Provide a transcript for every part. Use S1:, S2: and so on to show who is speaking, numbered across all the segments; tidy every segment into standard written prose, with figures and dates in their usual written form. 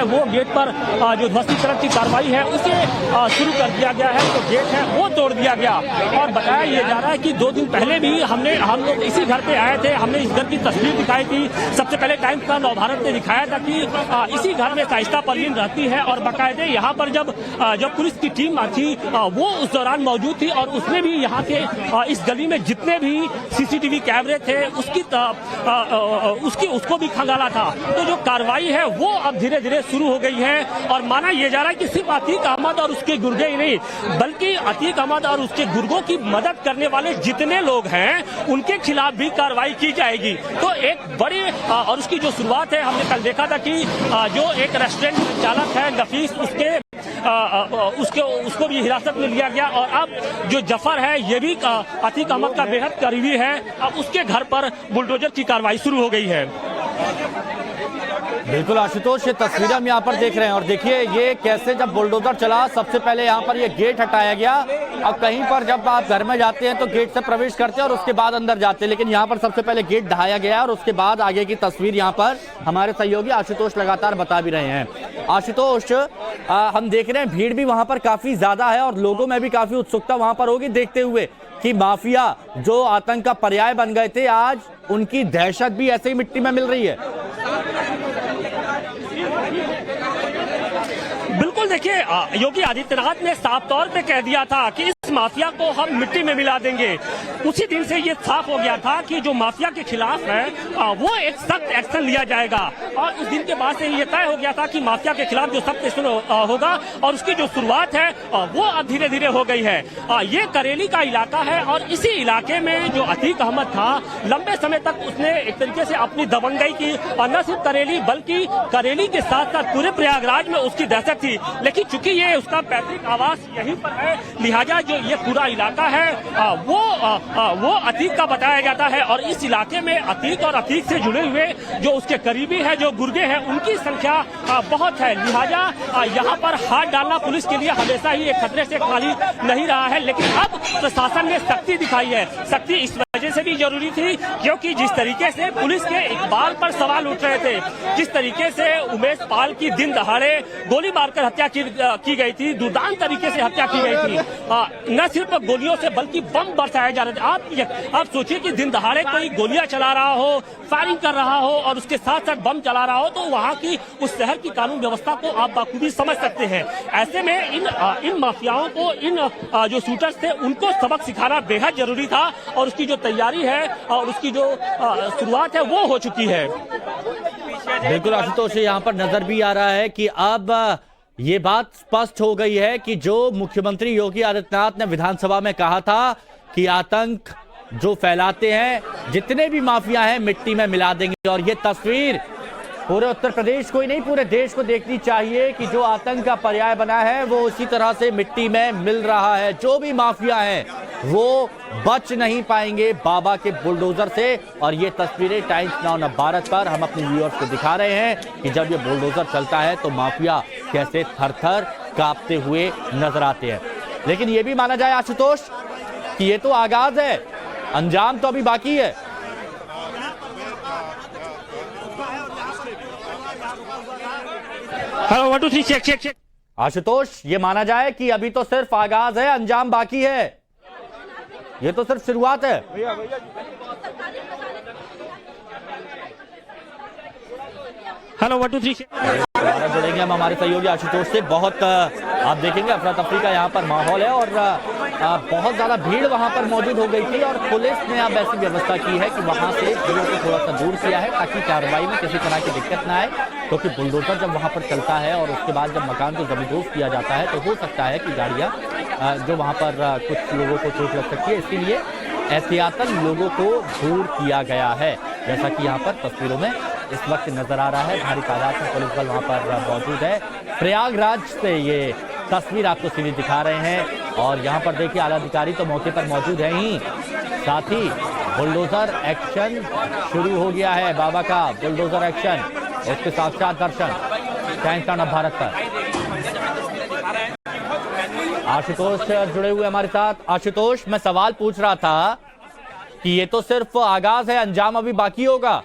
S1: वो गेट पर जो ध्वस्तीकरण की कार्रवाई है उसे शुरू कर दिया गया है। तो गेट है वो तोड़ दिया गया और बताया ये जा रहा है कि 2 दिन पहले भी हम लोग इसी घर पे आए थे। हमने इस घर की तस्वीर दिखाई थी। सबसे पहले टाइम्स का नवभारत ने दिखाया था कि इसी घर में शाइस्ता परवीन रहती है और बाकायदे यहाँ पर जब पुलिस की टीम थी वो उस दौरान मौजूद थी और उसने भी यहाँ के इस गली में जितने भी सीसीटीवी कैमरे थे उसको भी खंगाला था। तो जो कार्रवाई है वो अब धीरे धीरे शुरू हो गई है और माना यह जा रहा है कि सिर्फ अतीक अहमद और उसके गुर्गे ही नहीं बल्कि अतीक अहमद और उसके गुर्गों की मदद करने वाले जितने लोग हैं उनके खिलाफ भी कार्रवाई की जाएगी। तो एक बड़ी और उसकी जो शुरुआत है हमने कल देखा था कि जो एक रेस्टोरेंट चालक है नफीस उसको भी हिरासत में लिया गया और अब जो जफर है ये भी अतीक अहमद का बेहद करीबी है। अब उसके घर पर बुलडोजर की कार्रवाई शुरू हो गई है।
S2: बिल्कुल आशुतोष, ये तस्वीरें हम यहाँ पर देख रहे हैं और देखिए ये कैसे जब बुलडोजर चला सबसे पहले यहाँ पर ये गेट हटाया गया। अब कहीं पर जब आप घर में जाते हैं तो गेट से प्रवेश करते हैं और उसके बाद अंदर जाते हैं, लेकिन यहाँ पर सबसे पहले गेट ढहाया गया और उसके बाद आगे की तस्वीर यहाँ पर हमारे सहयोगी आशुतोष लगातार बता भी रहे हैं। आशुतोष, हम देख रहे हैं भीड़ भी वहां पर काफी ज्यादा है और लोगों में भी काफी उत्सुकता वहां पर होगी देखते हुए कि माफिया जो आतंक का पर्याय बन गए थे आज उनकी दहशत भी ऐसे ही मिट्टी में मिल रही है।
S1: बिल्कुल, देखिए योगी आदित्यनाथ ने साफ तौर पे कह दिया था कि इस माफिया को हम मिट्टी में मिला देंगे। उसी दिन से ये साफ हो गया था कि जो माफिया के खिलाफ है वो एक सख्त एक्शन लिया जाएगा और उस दिन के बाद से ये तय हो गया था कि माफिया के खिलाफ जो सख्त एक्शन होगा और उसकी जो शुरुआत है वो अब धीरे धीरे हो गई है। ये करेली का इलाका है और इसी इलाके में जो अतीक अहमद था लंबे समय तक उसने एक तरीके से अपनी दबंगई की और न सिर्फ करेली बल्कि करेली के साथ साथ पूरे प्रयागराज में उसकी दहशत थी। लेकिन चूंकि ये उसका पैतृक आवास यहीं पर है लिहाजा जो ये पूरा इलाका है वो अतीक का बताया जाता है और इस इलाके में अतीक और अतीक से जुड़े हुए जो उसके करीबी है जो गुर्गे हैं उनकी संख्या बहुत है। लिहाजा यहाँ पर हाथ डालना पुलिस के लिए हमेशा ही एक खतरे से खाली नहीं रहा है। लेकिन अब प्रशासन ने सख्ती दिखाई है। सख्ती इस वजह से भी जरूरी थी क्योंकि जिस तरीके से पुलिस के इकबाल पर सवाल उठ रहे थे, जिस तरीके से उमेश पाल की दिन दहाड़े गोली मारकर हत्या की गई थी, दुर्दांत तरीके से हत्या की गई थी, न सिर्फ गोलियों से बल्कि बम बरसाए जा रहे थे। आप सोचिए कि दिन दहाड़े कोई गोलियां चला रहा हो, फायरिंग कर रहा हो और उसके साथ साथ बम चला रहा हो तो वहाँ की उस शहर की कानून व्यवस्था को आप बखूबी समझ सकते हैं। ऐसे में इन माफियाओं को इन जो शूटर्स थे उनको सबक सिखाना बेहद जरूरी था और उसकी जो तैयारी है और उसकी जो शुरुआत है वो हो चुकी है।
S2: बिल्कुल आशुतोष, यहाँ पर नजर भी आ रहा है कि अब ये बात स्पष्ट हो गई है कि जो मुख्यमंत्री योगी आदित्यनाथ ने विधानसभा में कहा था कि आतंक जो फैलाते हैं जितने भी माफिया हैं मिट्टी में मिला देंगे और ये तस्वीर पूरे उत्तर प्रदेश को ही नहीं पूरे देश को देखनी चाहिए कि जो आतंक का पर्याय बना है वो उसी तरह से मिट्टी में मिल रहा है। जो भी माफिया है वो बच नहीं पाएंगे बाबा के बुलडोजर से और ये तस्वीरें टाइम्स नाउ भारत पर हम अपने व्यूअर्स को दिखा रहे हैं कि जब ये बुलडोजर चलता है तो माफिया कैसे थर-थर कांपते हुए नजर आते हैं। लेकिन ये भी माना जाए आशुतोष कि ये तो आगाज है, अंजाम तो अभी बाकी है।
S1: Hello 1 2 3 check.
S2: आशुतोष, ये माना जाए कि अभी तो सिर्फ आगाज है, अंजाम बाकी है, ये तो सिर्फ शुरुआत है।
S1: हेलो 1 2 3
S2: जुड़ेंगे हम हमारे सहयोगी आशुतोष से। बहुत आप देखेंगे अफरा तफरी का यहाँ पर माहौल है और बहुत ज्यादा भीड़ वहां पर मौजूद हो गई थी और पुलिस ने अब ऐसी व्यवस्था की है कि वहां से भीड़ों को थोड़ा सा दूर किया है ताकि कार्रवाई में किसी तरह की दिक्कत ना आए, क्योंकि बुलडोजर जब वहां पर चलता है और उसके बाद जब मकान को जबरदोज किया जाता है तो हो सकता है कि गाड़ियां जो वहां पर कुछ लोगों को चोट लग सकती है, इसीलिए एहतियातन लोगों को दूर किया गया है। जैसा कि यहाँ पर तस्वीरों में इस वक्त नजर आ रहा है, भारी तादाद में पुलिस बल वहां पर मौजूद है। प्रयागराज से ये तस्वीर आपको सीधी दिखा रहे हैं और यहाँ पर देखिए आला अधिकारी तो मौके पर मौजूद है ही, साथ ही बुलडोजर एक्शन शुरू हो गया है। बाबा का बुलडोजर एक्शन, उसके साक्षात दर्शन टाइम्स नाउ भारत पर। आशुतोष जुड़े हुए हमारे साथ। आशुतोष, मैं सवाल पूछ रहा था कि ये तो सिर्फ आगाज है, अंजाम अभी बाकी होगा।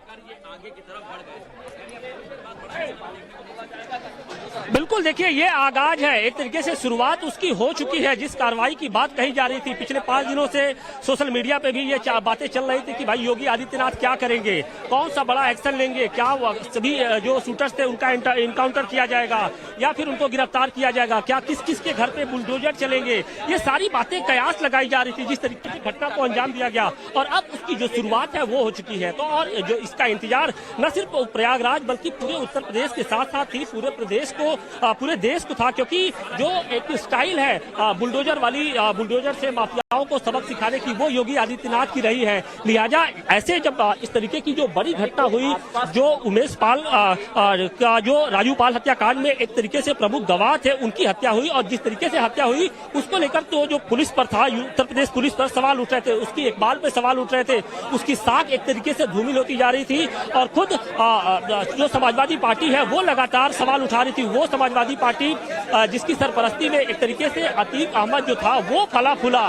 S1: बिल्कुल, देखिए ये आगाज है, एक तरीके से शुरुआत उसकी हो चुकी है। जिस कार्रवाई की बात कही जा रही थी पिछले 5 दिनों से सोशल मीडिया पे भी ये बातें चल रही थी कि भाई योगी आदित्यनाथ क्या करेंगे, कौन सा बड़ा एक्शन लेंगे, क्या सभी जो शूटर्स थे उनका इनकाउंटर किया जाएगा या फिर उनको गिरफ्तार किया जाएगा, क्या किस किस के घर पे बुलडोजर चलेंगे, ये सारी बातें कयास लगाई जा रही थी जिस तरीके की घटना को अंजाम दिया गया। और अब उसकी जो शुरुआत है वो हो चुकी है। तो और जो इसका इंतजार न सिर्फ प्रयागराज बल्कि पूरे उत्तर प्रदेश के साथ साथ ही पूरे देश को था, क्योंकि जो एक स्टाइल है बुलडोजर से माफियाओं को सबक सिखाने की, वो योगी आदित्यनाथ की रही है। लिहाजा ऐसे जब इस तरीके की जो बड़ी घटना हुई, जो उमेश पाल का जो राजू पाल हत्याकांड में एक तरीके से प्रमुख गवाह थे, उनकी हत्या हुई और जिस तरीके से हत्या हुई उसको लेकर तो जो पुलिस पर था, उत्तर प्रदेश पुलिस पर सवाल उठ रहे थे, उसकी इकबाल पे सवाल उठ रहे थे, उसकी साख एक तरीके से धूमिल होती जा रही थी। और खुद जो समाजवादी पार्टी है वो लगातार सवाल उठा रही थी। वो समाजवादी पार्टी जिसकी सरपरस्ती में एक तरीके से अतीक अहमद जो था वो फला फूला